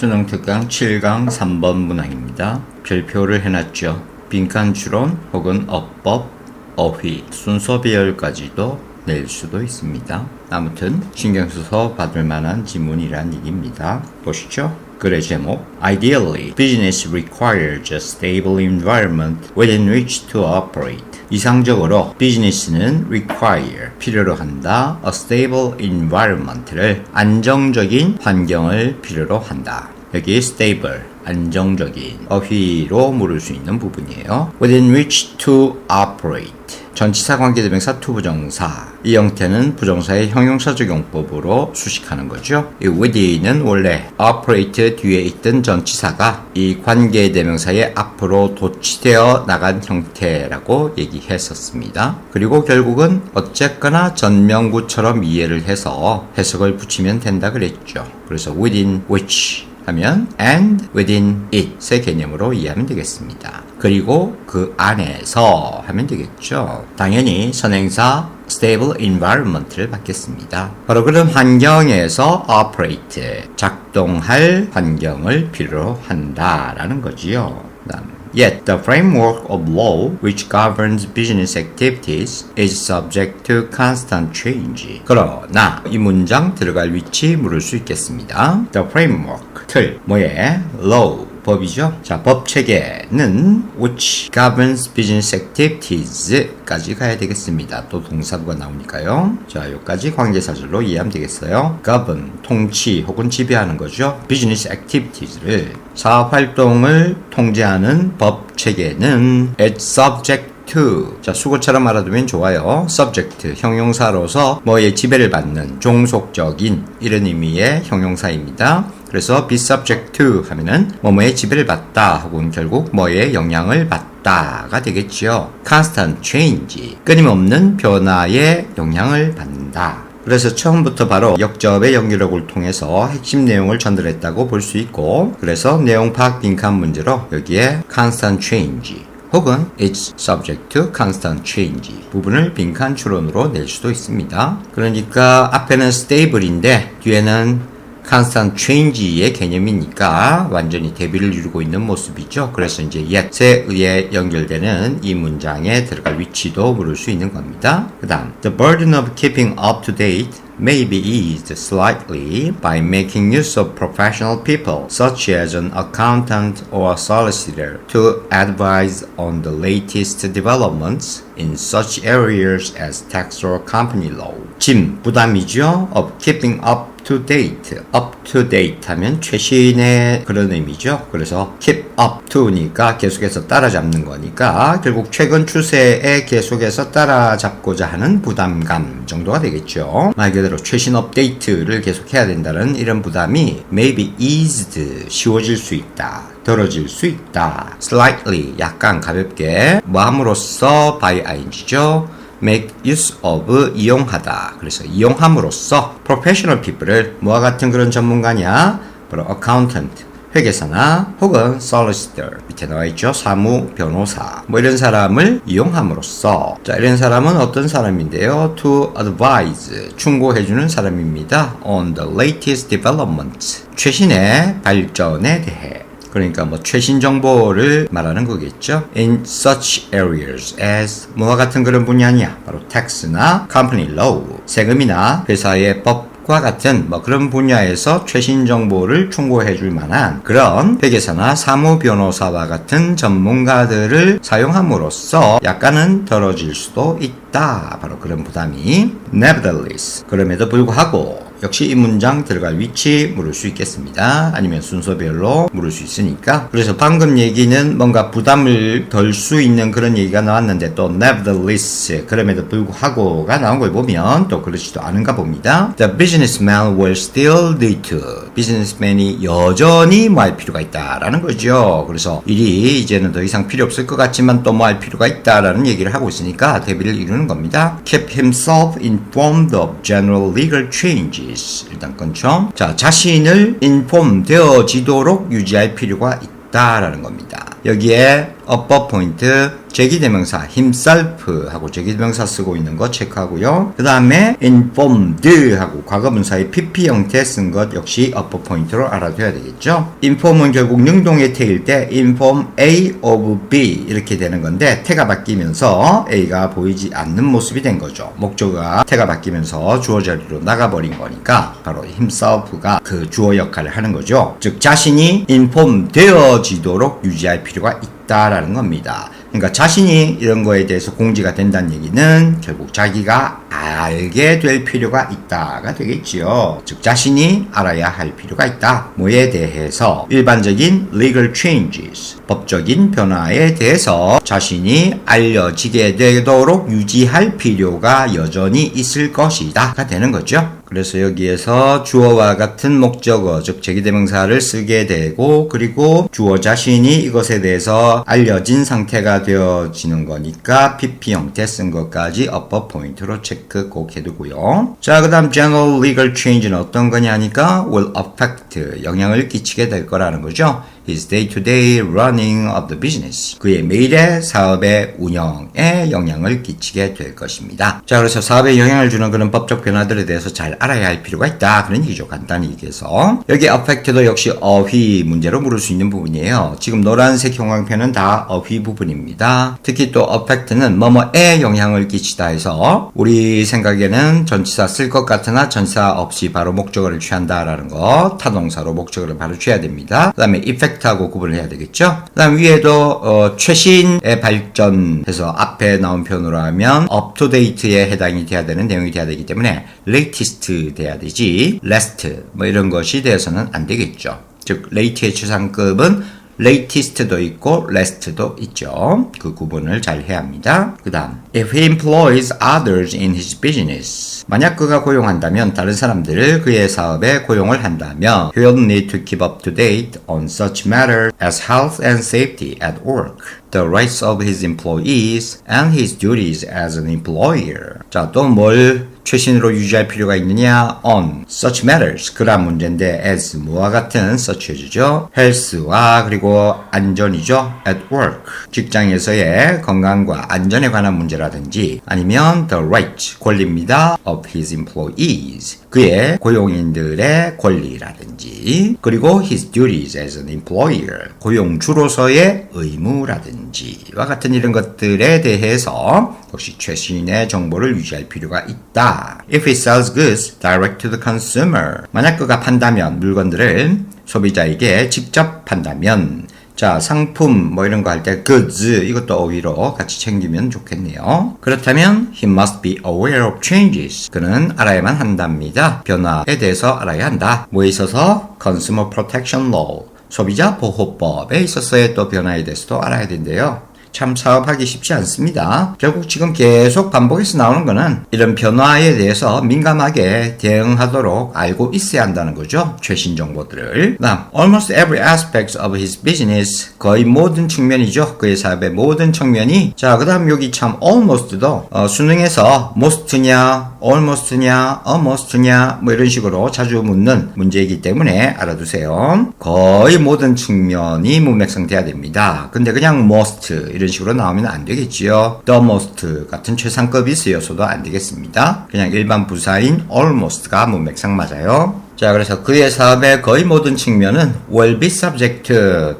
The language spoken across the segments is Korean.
수능 특강 7강 3번 문항입니다. 별표를 해놨죠. 빈칸 추론 혹은 어법, 어휘, 순서 배열까지도 낼 수도 있습니다. 아무튼 신경 써서 받을 만한 지문이란 얘기입니다. 보시죠. 글의 제목 Ideally, business requires a stable environment within which to operate. 이상적으로 비즈니스는 require, 필요로 한다. a stable environment를 안정적인 환경을 필요로 한다. 여기 stable, 안정적인 어휘로 물을 수 있는 부분이에요. within which to operate. 전치사 관계대명사 투부정사. 이 형태는 부정사의 형용사적 용법으로 수식하는 거죠. 이 within은 원래 operate 뒤에 있던 전치사가 이 관계대명사의 앞으로 도치되어 나간 형태라고 얘기했었습니다. 그리고 결국은 어쨌거나 전명구처럼 이해를 해서 해석을 붙이면 된다 그랬죠. 그래서 within which 하면 and within it의 개념으로 이해하면 되겠습니다. 그리고 그 안에서 하면 되겠죠. 당연히 선행사 stable environment를 받겠습니다. 바로 그런 환경에서 operate, 작동할 환경을 필요로 한다라는 거지요. Yet the framework of law which governs business activities is subject to constant change. 그러나 이 문장 들어갈 위치 물을 수 있겠습니다. The framework, 틀, 뭐에? law, 법이죠. 자, 법 체계는 which governs business activities까지 가야 되겠습니다. 또 동사부가 나오니까요. 자, 여기까지 관계사절로 이해하면 되겠어요. govern, 통치 혹은 지배하는 거죠. business activities를 사업활동을 통제하는 법 체계는 it's subject to. 자, 수고처럼 알아두면 좋아요. subject, 형용사로서 뭐에 지배를 받는 종속적인 이런 의미의 형용사입니다. 그래서 be subject to 하면은 뭐뭐에 지배를 받다 혹은 결국 뭐에 영향을 받다가 되겠지요. constant change, 끊임없는 변화에 영향을 받는다. 그래서 처음부터 바로 역접의 연결력을 통해서 핵심 내용을 전달했다고 볼 수 있고, 그래서 내용 파악 빈칸 문제로 여기에 constant change 혹은 it's subject to constant change 부분을 빈칸 추론으로 낼 수도 있습니다. 그러니까 앞에는 stable인데 뒤에는 constant change의 개념이니까 완전히 대비를 이루고 있는 모습이죠. 그래서 이제 yet에 의해 연결되는 이 문장에 들어갈 위치도 물을 수 있는 겁니다. 그 다음 The burden of keeping up to date may be eased slightly by making use of professional people such as an accountant or a solicitor to advise on the latest developments in such areas as tax or company law. 짐, 부담이죠. of keeping up to date. up to date 하면 최신의 그런 의미죠. 그래서 keep up to니까 계속해서 따라잡는 거니까 결국 최근 추세에 계속해서 따라잡고자 하는 부담감 정도가 되겠죠. 말 그대로 최신 업데이트를 계속 해야 된다는 이런 부담이 may be eased, 쉬워질 수 있다. 덜어질 수 있다. slightly, 약간 가볍게 뭐 함으로써 by ing죠. make use of, 이용하다. 그래서 이용함으로써 professional people을 뭐와 같은 그런 전문가냐? 바로 accountant, 회계사나 혹은 solicitor, 밑에 나와 있죠. 사무, 변호사, 뭐 이런 사람을 이용함으로써. 자, 이런 사람은 어떤 사람인데요? to advise, 충고해주는 사람입니다. on the latest developments, 최신의 발전에 대해. 그러니까 뭐 최신 정보를 말하는 거겠죠. In such areas as 뭐와 같은 그런 분야냐? 바로 tax나 company law, 세금이나 회사의 법과 같은 뭐 그런 분야에서 최신 정보를 충고해 줄 만한 그런 회계사나 사무 변호사와 같은 전문가들을 사용함으로써 약간은 덜어질 수도 있다. 바로 그런 부담이. Nevertheless, 그럼에도 불구하고 역시 이 문장 들어갈 위치 물을 수 있겠습니다. 아니면 순서별로 물을 수 있으니까. 그래서 방금 얘기는 뭔가 부담을 덜 수 있는 그런 얘기가 나왔는데 또 nevertheless, 그럼에도 불구하고가 나온 걸 보면 또 그렇지도 않은가 봅니다. The businessman will still need to. 비즈니스맨이 여전히 뭐 할 필요가 있다라는 거죠. 그래서 일이 이제는 더 이상 필요 없을 것 같지만 또 뭐 할 필요가 있다라는 얘기를 하고 있으니까 대비를 이루는 겁니다. Keep himself informed of general legal changes. 일단 끊죠. 자, 자신을 inform 되어지도록 유지할 필요가 있다라는 겁니다. 여기에 어법 포인트 제기대명사 himself 하고 제기대명사 쓰고 있는 거 체크하고요. 그 다음에 informed 하고 과거분사의 pp 형태 쓴 것 역시 어법 포인트로 알아둬야 되겠죠. inform은 결국 능동의 태일 때 inform A of B 이렇게 되는 건데 태가 바뀌면서 A가 보이지 않는 모습이 된 거죠. 목적어가 태가 바뀌면서 주어 자리로 나가버린 거니까 바로 himself가 그 주어 역할을 하는 거죠. 즉 자신이 inform 되어지도록 유지할 필요가 있다라는 겁니다. 그러니까 자신이 이런 거에 대해서 공지가 된다는 얘기는 결국 자기가 알게 될 필요가 있다가 되겠지요. 즉 자신이 알아야 할 필요가 있다. 뭐에 대해서 일반적인 legal changes, 법적인 변화에 대해서 자신이 알려지게 되도록 유지할 필요가 여전히 있을 것이다가 되는 거죠. 그래서 여기에서 주어와 같은 목적어, 즉 제기대명사를 쓰게 되고 그리고 주어 자신이 이것에 대해서 알려진 상태가 되어지는 거니까 PP 형태 쓴 것까지 어법 포인트로 체크 꼭 해두고요. 자, 그 다음 general legal change는 어떤 거냐니까 will affect, 영향을 끼치게 될 거라는 거죠. His day-to-day running of the business. 그의 매일의 사업의 운영에 영향을 끼치게 될 것입니다. 자, 그래서 사업에 영향을 주는 그런 법적 변화들에 대해서 잘 알아야 할 필요가 있다. 그런 얘기죠. 간단히 얘기해서. 여기 affect도 역시 어휘 문제로 물을 수 있는 부분이에요. 지금 노란색 형광펜은 다 어휘 부분입니다. 특히 또 affect는 뭐뭐에 영향을 끼치다 해서 우리 생각에는 전치사 쓸 것 같으나 전치사 없이 바로 목적어를 취한다라는 거. 타동사로 목적어를 바로 취해야 됩니다. 그 다음에 effect 하고 구분을 해야 되겠죠. 그 다음 위에도 최신의 발전해서 앞에 나온 표현으로 하면 up to date에 해당이 돼야 되는 내용이 돼야 되기 때문에 latest 돼야 되지 last 뭐 이런 것이 되어서는 안 되겠죠. 즉 late의 최상급은 latest도 있고 last도 있죠. 그 구분을 잘 해야 합니다. 그 다음 if he employs others in his business, 만약 그가 고용한다면 다른 사람들을 그의 사업에 고용을 한다면 he will need to keep up to date on such matters as health and safety at work, the rights of his employees and his duties as an employer. 자, 또 뭘 최신으로 유지할 필요가 있느냐? on such matters, 그런 문제인데 as 뭐와 같은 such 해주죠. health와 그리고 안전이죠. at work, 직장에서의 건강과 안전에 관한 문제라든지 아니면 the rights, 권리입니다. of his employees, 그의 고용인들의 권리라든지 그리고 his duties as an employer, 고용주로서의 의무라든지와 같은 이런 것들에 대해서 역시 최신의 정보를 유지할 필요가 있다. If he sells goods direct to the consumer, 만약 그가 판다면 물건들을 소비자에게 직접 판다면 자, 상품 뭐 이런 거 할 때 goods 이것도 어휘로 같이 챙기면 좋겠네요. 그렇다면 he must be aware of changes, 그는 알아야만 한답니다. 변화에 대해서 알아야 한다. 뭐에 있어서? Consumer Protection Law, 소비자 보호법에 있어서의 또 변화에 대해서도 알아야 된대요. 참 사업하기 쉽지 않습니다. 결국 지금 계속 반복해서 나오는 거는 이런 변화에 대해서 민감하게 대응하도록 알고 있어야 한다는 거죠. 최신 정보들을. 그다음 almost every aspect of his business, 거의 모든 측면이죠. 그의 사업의 모든 측면이. 자, 그다음 여기 참 almost도 수능에서 most냐, almost냐, almost냐 뭐 이런 식으로 자주 묻는 문제이기 때문에 알아두세요. 거의 모든 측면이 문맥상 돼야 됩니다. 근데 그냥 most 이런 식으로 나오면 안 되겠지요. the most 같은 최상급이 쓰여서도 안 되겠습니다. 그냥 일반 부사인 almost가 문맥상 맞아요. 자, 그래서 그의 사업의 거의 모든 측면은 will be subject,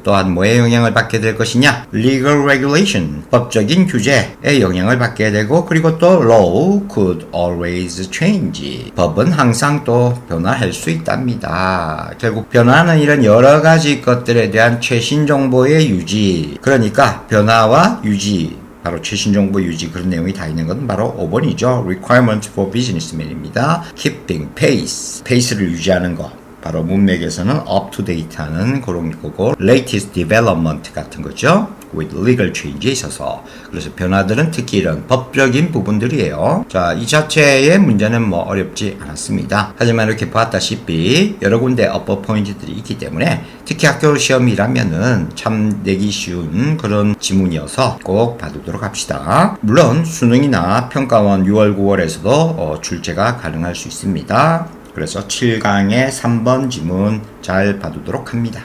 또한 뭐에 영향을 받게 될 것이냐? legal regulation, 법적인 규제에 영향을 받게 되고 그리고 또 law could always change, 법은 항상 또 변화할 수 있답니다. 결국 변화는 이런 여러 가지 것들에 대한 최신 정보의 유지, 그러니까 변화와 유지, 바로 최신 정보 유지 그런 내용이 다 있는 건 바로 5번이죠. Requirement for Businessman입니다. Keeping pace, 페이스를 유지하는 거. 바로 문맥에서는 up to date 하는 그런 거고 latest development 같은 거죠. with legal change에 있어서. 그래서 변화들은 특히 이런 법적인 부분들이에요. 자, 이 자체의 문제는 뭐 어렵지 않았습니다. 하지만 이렇게 봤다시피 여러 군데 어법 포인트들이 있기 때문에 특히 학교 시험이라면은 참 내기 쉬운 그런 지문이어서 꼭 봐두도록 합시다. 물론 수능이나 평가원 6월 9월에서도 출제가 가능할 수 있습니다. 그래서 7강의 3번 지문 잘 봐두도록 합니다.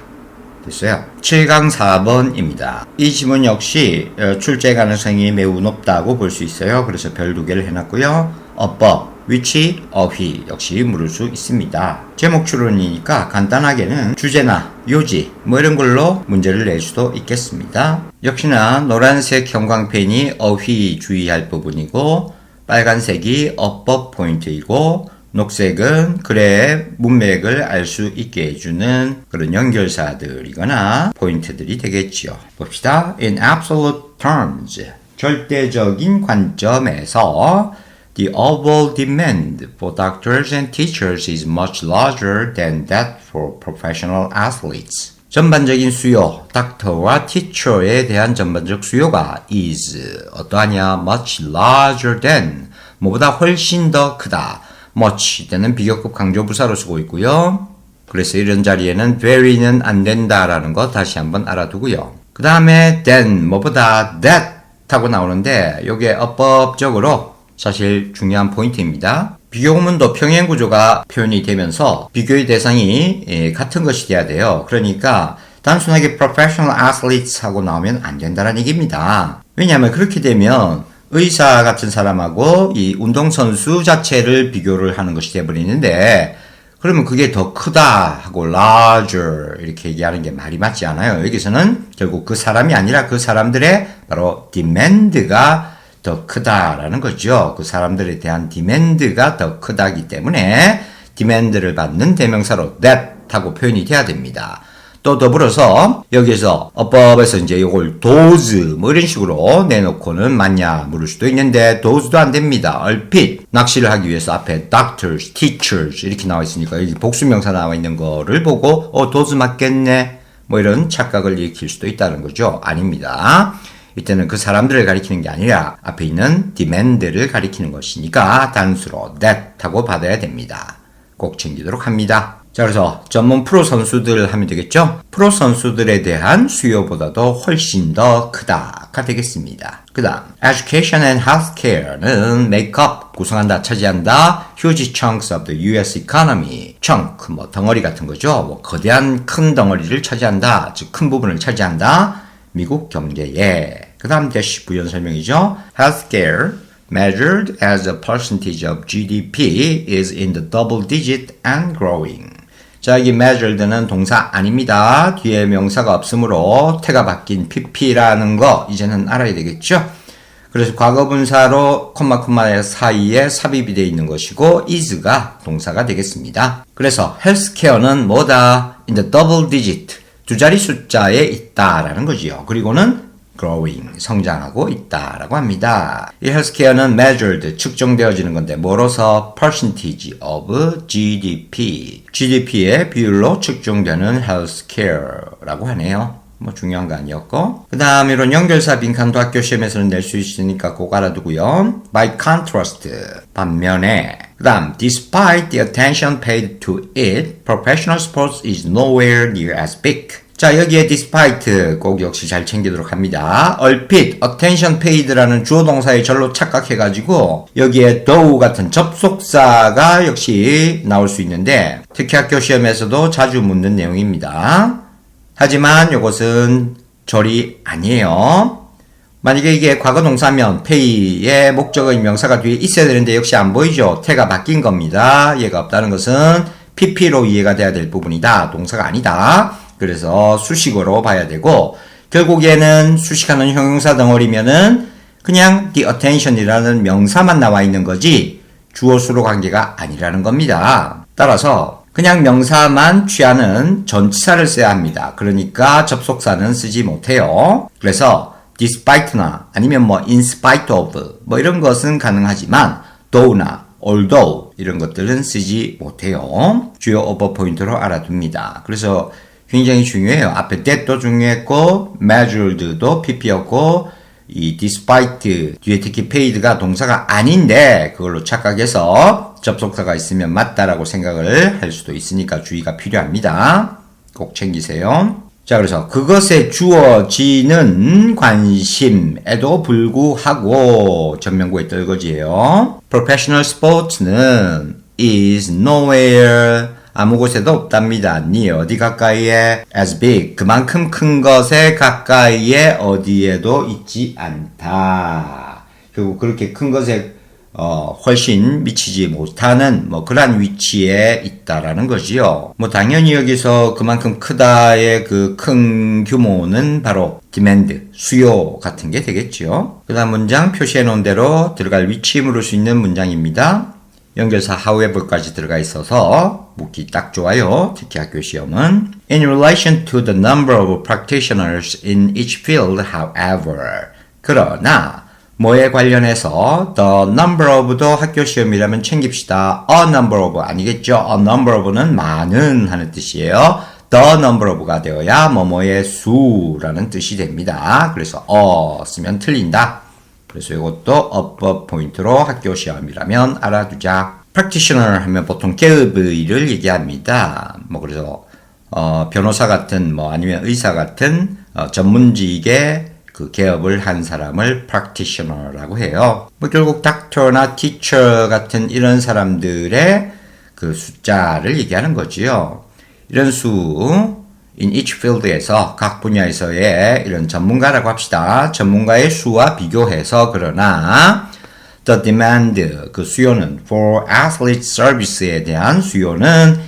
됐어요. 7강 4번입니다. 이 지문 역시 출제 가능성이 매우 높다고 볼 수 있어요. 그래서 별 2개를 해놨고요. 어법, 위치, 어휘 역시 물을 수 있습니다. 제목 추론이니까 간단하게는 주제나 요지 뭐 이런 걸로 문제를 낼 수도 있겠습니다. 역시나 노란색 형광펜이 어휘 주의할 부분이고 빨간색이 어법 포인트이고 녹색은 글의 문맥을 알 수 있게 해주는 그런 연결사들이거나 포인트들이 되겠지요. 봅시다. In absolute terms, 절대적인 관점에서 the overall demand for doctors and teachers is much larger than that for professional athletes. 전반적인 수요, 닥터와 티처에 대한 전반적 수요가 is 어떠하냐? much larger than 뭐보다 훨씬 더 크다. much 때는 비교급 강조부사로 쓰고 있고요. 그래서 이런 자리에는 very는 안 된다라는 거 다시 한번 알아두고요. 그 다음에 than 뭐보다 that 하고 나오는데 이게 어법적으로 사실 중요한 포인트입니다. 비교구문도 평행구조가 표현이 되면서 비교의 대상이 같은 것이 돼야 돼요. 그러니까 단순하게 professional athletes 하고 나오면 안 된다는 얘기입니다. 왜냐하면 그렇게 되면 의사 같은 사람하고 이 운동선수 자체를 비교를 하는 것이 되어버리는데 그러면 그게 더 크다 하고 larger 이렇게 얘기하는 게 말이 맞지 않아요. 여기서는 결국 그 사람이 아니라 그 사람들의 바로 demand가 더 크다라는 거죠. 그 사람들에 대한 demand가 더 크다기 때문에 demand를 받는 대명사로 that 하고 표현이 돼야 됩니다. 또 더불어서 여기에서 어법에서 이제 이걸 those 뭐 이런 식으로 내놓고는 맞냐 물을 수도 있는데 those도 안 됩니다. 얼핏 낚시를 하기 위해서 앞에 doctors, teachers 이렇게 나와 있으니까 여기 복수명사 나와 있는 거를 보고 those 맞겠네 뭐 이런 착각을 일으킬 수도 있다는 거죠. 아닙니다. 이때는 그 사람들을 가리키는 게 아니라 앞에 있는 demand를 가리키는 것이니까 단수로 that 하고 받아야 됩니다. 꼭 챙기도록 합니다. 자, 그래서 전문 프로 선수들 하면 되겠죠? 프로 선수들에 대한 수요보다도 훨씬 더 크다가 되겠습니다. 그 다음, education and healthcare는 make up, 구성한다, 차지한다, huge chunks of the US economy. chunk, 뭐 덩어리 같은 거죠. 뭐 거대한 큰 덩어리를 차지한다, 즉 큰 부분을 차지한다, 미국 경제에. 그 다음 대시 부연 설명이죠. healthcare measured as a percentage of GDP is in the double digit and growing. 자, 여기 measured는 동사 아닙니다. 뒤에 명사가 없으므로 태가 바뀐 pp라는 거 이제는 알아야 되겠죠. 그래서 과거분사로 콤마 사이에 삽입이 되어 있는 것이고 is가 동사가 되겠습니다. 그래서 healthcare는 뭐다? in the double digit 두 자리 숫자에 있다라는 거지요. 그리고는 growing, 성장하고 있다라고 합니다. 이 healthcare는 measured, 측정되어지는 건데 뭐로서 percentage of GDP, GDP의 비율로 측정되는 healthcare라고 하네요. 뭐 중요한 거 아니었고 그 다음 이런 연결사 빈칸도 학교 시험에서는 낼 수 있으니까 꼭 알아두고요. by contrast, 반면에 그 다음 despite the attention paid to it, professional sports is nowhere near as big. 자, 여기에 despite 꼭 역시 잘 챙기도록 합니다. 얼핏 attention paid라는 주어 동사의 절로 착각해가지고 여기에 though 같은 접속사가 역시 나올 수 있는데 특히 학교 시험에서도 자주 묻는 내용입니다. 하지만 이것은 절이 아니에요. 만약에 이게 과거 동사면 pay의 목적어인 명사가 뒤에 있어야 되는데 역시 안 보이죠. 태가 바뀐 겁니다. 얘가 없다는 것은 pp로 이해가 돼야 될 부분이다. 동사가 아니다. 그래서 수식어로 봐야 되고 결국 얘는 수식하는 형용사 덩어리면은 그냥 the attention이라는 명사만 나와 있는 거지 주어수로 관계가 아니라는 겁니다. 따라서 그냥 명사만 취하는 전치사를 써야 합니다. 그러니까 접속사는 쓰지 못해요. 그래서 despite나 아니면 뭐 in spite of 뭐 이런 것은 가능하지만 though나 although 이런 것들은 쓰지 못해요. 주요 오버 포인트로 알아둡니다. 그래서 굉장히 중요해요. 앞에 that도 중요했고 measured도 pp였고 이 despite 뒤에 특히 paid가 동사가 아닌데 그걸로 착각해서 접속사가 있으면 맞다라고 생각을 할 수도 있으니까 주의가 필요합니다. 꼭 챙기세요. 자, 그래서 그것에 주어지는 관심에도 불구하고 전면구에 떨거지예요. Professional sports는 is nowhere 아무 곳에도 없답니다. near 어디 가까이에 as big 그만큼 큰 것에 가까이에 어디에도 있지 않다. 결국 그렇게 큰 것에 훨씬 미치지 못하는 그러한 위치에 있다라는 거지요. 당연히 여기서 그만큼 크다의 그 큰 규모는 바로 demand, 수요 같은 게 되겠죠. 그 다음 문장 표시해 놓은 대로 들어갈 위치 물을 수 있는 문장입니다. 연결사 however까지 들어가 있어서 묻기 딱 좋아요. 특히 학교 시험은 In relation to the number of practitioners in each field, however. 그러나 뭐에 관련해서 the number of도 학교 시험이라면 챙깁시다. a number of 아니겠죠. a number of는 많은 하는 뜻이에요. the number of가 되어야 뭐뭐의 수라는 뜻이 됩니다. 그래서 쓰면 틀린다. 그래서 이것도 어법 포인트로 학교 시험이라면 알아두자. practitioner 하면 보통 계급의 일을 얘기합니다. 그래서 변호사 같은 아니면 의사 같은 전문직의 그 개업을 한 사람을 practitioner라고 해요. 결국 doctor나 teacher 같은 이런 사람들의 그 숫자를 얘기하는 거지요. 이런 수 in each field에서 각 분야에서의 이런 전문가라고 합시다. 전문가의 수와 비교해서 그러나 the demand 그 수요는 for athlete service에 대한 수요는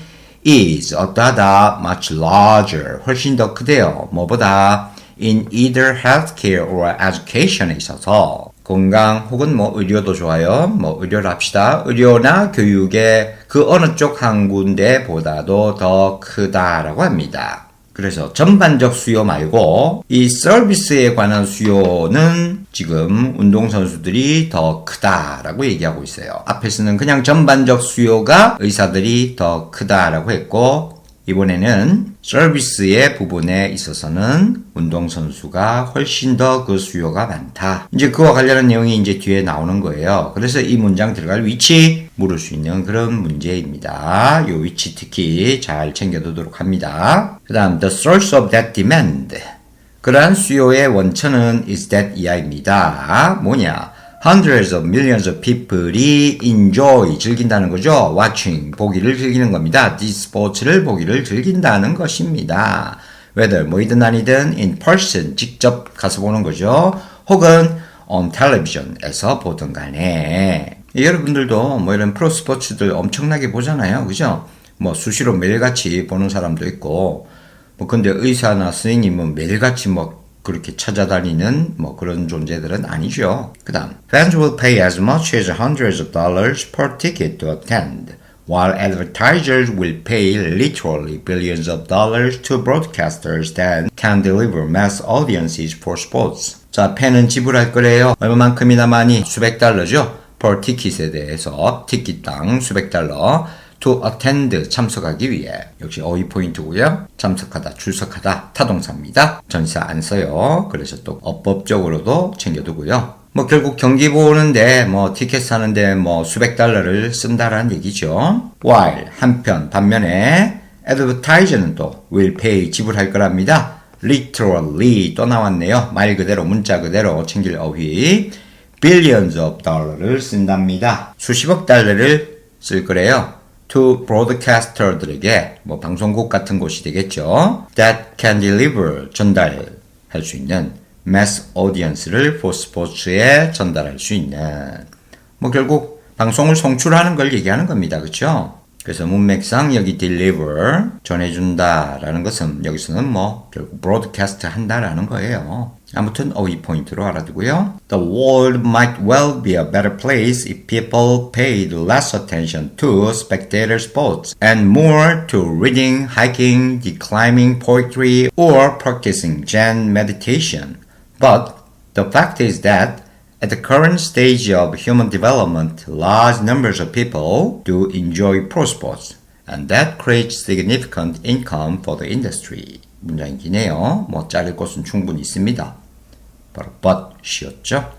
is 어떠하다 much larger 훨씬 더 크대요. 뭐보다 in either healthcare or education에 있어서 건강 혹은 의료도 좋아요. 의료를 합시다. 의료나 교육의 그 어느 쪽 한 군데보다도 더 크다라고 합니다. 그래서 전반적 수요 말고 이 서비스에 관한 수요는 지금 운동선수들이 더 크다라고 얘기하고 있어요. 앞에서는 그냥 전반적 수요가 의사들이 더 크다라고 했고 이번에는 서비스의 부분에 있어서는 운동선수가 훨씬 더 그 수요가 많다. 이제 그와 관련한 내용이 이제 뒤에 나오는 거예요. 그래서 이 문장 들어갈 위치 물을 수 있는 그런 문제입니다. 이 위치 특히 잘 챙겨두도록 합니다. 그 다음 the source of that demand 그러한 수요의 원천은 is that 이하입니다. 뭐냐? Hundreds of millions of people이 enjoy, 즐긴다는 거죠. watching, 보기를 즐기는 겁니다. this sports를 보기를 즐긴다는 것입니다. whether, 뭐이든 아니든 in person, 직접 가서 보는 거죠. 혹은 on television에서 보든 간에. 여러분들도 이런 프로 스포츠들 엄청나게 보잖아요. 그죠? 수시로 매일같이 보는 사람도 있고, 근데 의사나 선생님은 매일같이 그렇게 찾아다니는 그런 존재들은 아니죠. 그 다음 Fans will pay as much as hundreds of dollars per ticket to attend, while advertisers will pay literally billions of dollars to broadcasters that can deliver mass audiences for sports. 자, 팬은 지불할 거래요. 얼마만큼이나 많이? 수백 달러죠. per ticket에 대해서 티켓당 수백 달러. to attend 참석하기 위해 역시 어휘 포인트고요. 참석하다, 출석하다 타동사입니다. 전치사 안 써요. 그래서 또 어법적으로도 챙겨두고요. 결국 경기 보는데 티켓 사는데 수백 달러를 쓴다라는 얘기죠. while 한편 반면에 advertiser는 또 will pay 지불할 거랍니다. literally 또 나왔네요. 말 그대로 문자 그대로 챙길 어휘 billions of dollar를 쓴답니다. 수십억 달러를 쓸 거래요. to broadcaster들에게 방송국 같은 곳이 되겠죠. that can deliver 전달할 수 있는 mass audience를 for sports에 전달할 수 있는 결국 방송을 송출하는 걸 얘기하는 겁니다. 그렇죠? 그래서 문맥상 여기 deliver 전해준다라는 것은 여기서는 결국 broadcast 한다라는 거예요. 아무튼 어휘 포인트로 알아두고요. The world might well be a better place if people paid less attention to spectator sports and more to reading, hiking, declaiming poetry, or practicing Zen meditation. But the fact is that at the current stage of human development, large numbers of people do enjoy pro sports, and that creates significant income for the industry. 문장이 기네요. 자를 곳은 충분히 있습니다. 바로 but이었죠.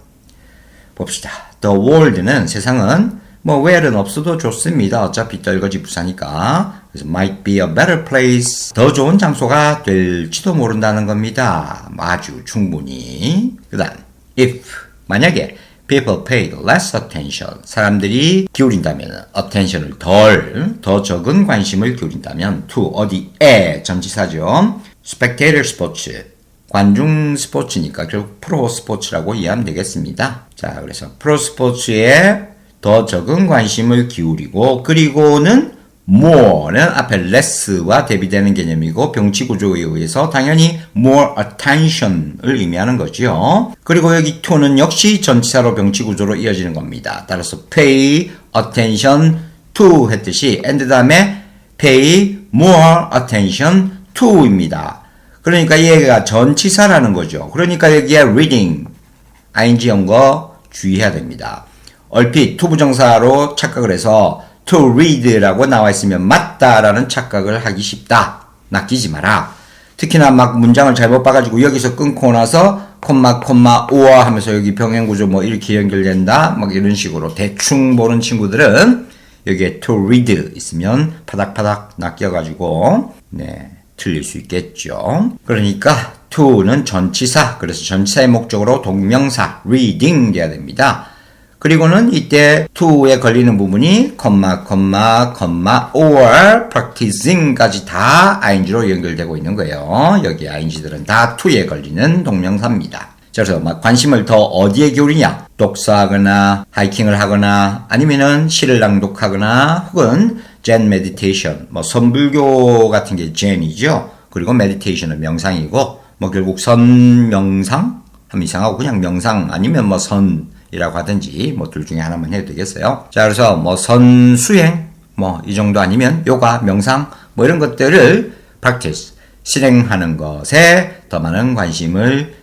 봅시다. The world는 세상은 where는 없어도 좋습니다. 어차피 떨거지 부사니까. 그래서 might be a better place. 더 좋은 장소가 될지도 모른다는 겁니다. 아주 충분히. 그 다음 if 만약에 people paid less attention. 사람들이 기울인다면 attention을 더 적은 관심을 기울인다면 to 어디에 전치사죠. spectator sports. 관중 스포츠니까 결국 프로 스포츠라고 이해하면 되겠습니다. 자, 그래서 프로 스포츠에 더 적은 관심을 기울이고 그리고는 more는 앞에 less와 대비되는 개념이고 병치 구조에 의해서 당연히 more attention을 의미하는 거죠. 그리고 여기 to는 역시 전치사로 병치 구조로 이어지는 겁니다. 따라서 pay attention to 했듯이 and 다음에 pay more attention to입니다. 그러니까 얘가 전치사라는 거죠. 그러니까 여기에 reading, ing 연거 주의해야 됩니다. 얼핏 to 부정사로 착각을 해서 to read라고 나와 있으면 맞다라는 착각을 하기 쉽다. 낚이지 마라. 특히나 막 문장을 잘못 봐가지고 여기서 끊고 나서 콤마 오어 하면서 여기 병행구조 뭐 이렇게 연결된다. 막 이런 식으로 대충 보는 친구들은 여기에 to read 있으면 파닥파닥 낚여가지고 네. 틀릴 수 있겠죠. 그러니까 to는 전치사, 그래서 전치사의 목적으로 동명사 reading 돼야 됩니다. 그리고는 이때 to에 걸리는 부분이 or practicing까지 다 ing로 연결되고 있는 거예요. 여기 ing들은 다 to에 걸리는 동명사입니다. 그래서 막 관심을 더 어디에 기울이냐? 독서하거나 하이킹을 하거나 아니면은 시를 낭독하거나 혹은 젠 메디테이션, 뭐 선불교 같은 게 젠이죠. 그리고 메디테이션은 명상이고 뭐 결국 선명상 하면 이상하고 그냥 명상 아니면 뭐 선이라고 하든지 뭐 둘 중에 하나만 해도 되겠어요. 자, 그래서 뭐 선수행 뭐 이 정도 아니면 요가, 명상 뭐 이런 것들을 practice 실행하는 것에 더 많은 관심을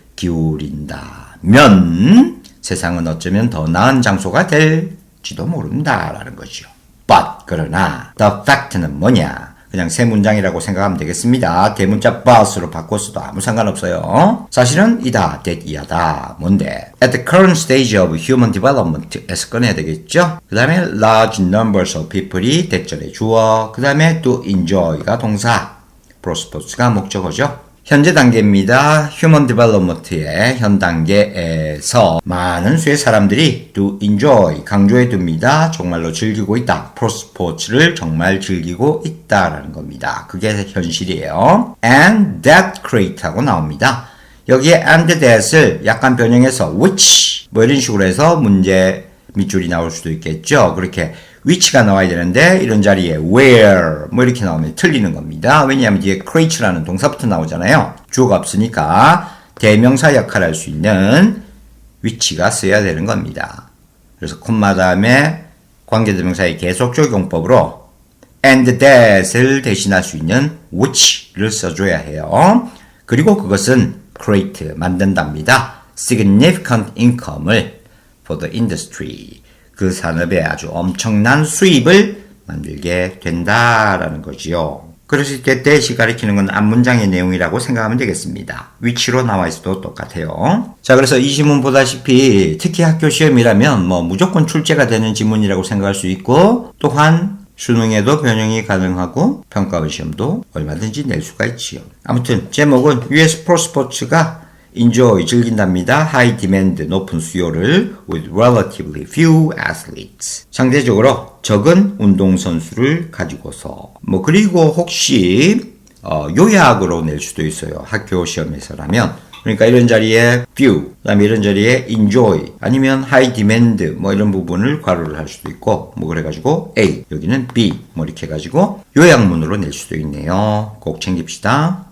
기울인다면 세상은 어쩌면 더 나은 장소가 될지도 모른다라는 거죠. But 그러나 the fact는 뭐냐? 그냥 세 문장이라고 생각하면 되겠습니다. 대문자 but으로 바꿨어도 아무 상관없어요. 사실은 이다, that 이하다. 뭔데? At the current stage of human development에서 꺼내야 되겠죠? 그 다음에 large numbers of people이 대절의 주어, 그 다음에 to enjoy가 동사, prosperous가 목적어죠. 현재 단계입니다. 휴먼 디벨롭먼트의 현 단계에서 많은 수의 사람들이 to enjoy 강조해 둡니다. 정말로 즐기고 있다. 프로스포츠를 정말 즐기고 있다라는 겁니다. 그게 현실이에요. And that create 하고 나옵니다. 여기에 and that을 약간 변형해서 which 뭐 이런 식으로 해서 문제 밑줄이 나올 수도 있겠죠. 그렇게 which가 나와야 되는데 이런 자리에 where 뭐 이렇게 나오면 틀리는 겁니다. 왜냐하면 뒤에 create라는 동사부터 나오잖아요. 주어가 없으니까 대명사 역할을 할 수 있는 which가 써야 되는 겁니다. 그래서 콤마 다음에 관계대명사의 계속 적용법으로 and that을 대신할 수 있는 which를 써줘야 해요. 그리고 그것은 create 만든답니다. significant income을 for the industry 그 산업에 아주 엄청난 수입을 만들게 된다라는 거지요. 그래서 that이 가리키는 건 앞문장의 내용이라고 생각하면 되겠습니다. 위치로 나와 있어도 똑같아요. 자, 그래서 이 지문 보다시피 특히 학교 시험이라면 뭐 무조건 출제가 되는 지문이라고 생각할 수 있고 또한 수능에도 변형이 가능하고 평가원 시험도 얼마든지 낼 수가 있지요. 아무튼 제목은 US 프로스포츠가 enjoy 즐긴답니다. high demand 높은 수요를 with relatively few athletes 상대적으로 적은 운동선수를 가지고서 뭐 그리고 혹시 요약으로 낼 수도 있어요. 학교 시험에서라면 그러니까 이런 자리에 few 그 다음에 이런 자리에 enjoy 아니면 high demand 뭐 이런 부분을 괄호를 할 수도 있고 뭐 그래가지고 A 여기는 B 뭐 이렇게 해가지고 요약문으로 낼 수도 있네요. 꼭 챙깁시다.